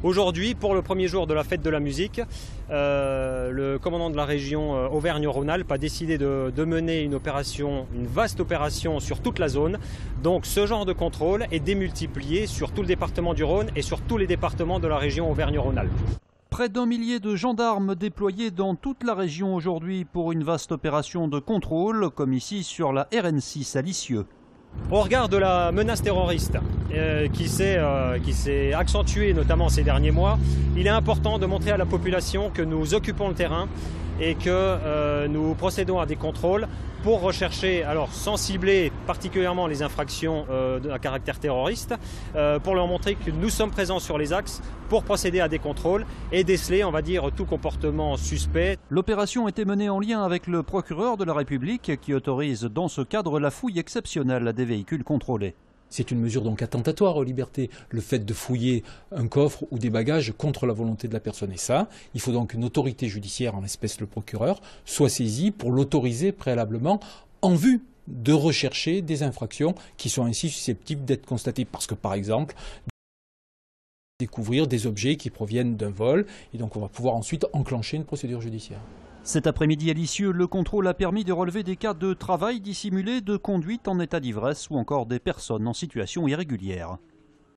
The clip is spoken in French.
Aujourd'hui, pour le premier jour de la fête de la musique, le commandant de la région Auvergne-Rhône-Alpes a décidé de mener une vaste opération sur toute la zone. Donc ce genre de contrôle est démultiplié sur tout le département du Rhône et sur tous les départements de la région Auvergne-Rhône-Alpes. Près d'1 millier de gendarmes déployés dans toute la région aujourd'hui pour une vaste opération de contrôle, comme ici sur la RN6 à Lisieux. Au regard de la menace terroriste qui s'est accentuée notamment ces derniers mois, il est important de montrer à la population que nous occupons le terrain et que nous procédons à des contrôles pour rechercher, alors sans cibler particulièrement les infractions à caractère terroriste, pour leur montrer que nous sommes présents sur les axes pour procéder à des contrôles et déceler, on va dire, tout comportement suspect. L'opération était menée en lien avec le procureur de la République qui autorise dans ce cadre la fouille exceptionnelle des véhicules contrôlés. C'est une mesure donc attentatoire aux libertés, le fait de fouiller un coffre ou des bagages contre la volonté de la personne. Et ça, il faut donc qu'une autorité judiciaire, en l'espèce le procureur, soit saisie pour l'autoriser préalablement en vue de rechercher des infractions qui sont ainsi susceptibles d'être constatées. Parce que par exemple, découvrir des objets qui proviennent d'un vol, et donc on va pouvoir ensuite enclencher une procédure judiciaire. Cet après-midi à Lisieux, le contrôle a permis de relever des cas de travail dissimulé, de conduite en état d'ivresse ou encore des personnes en situation irrégulière.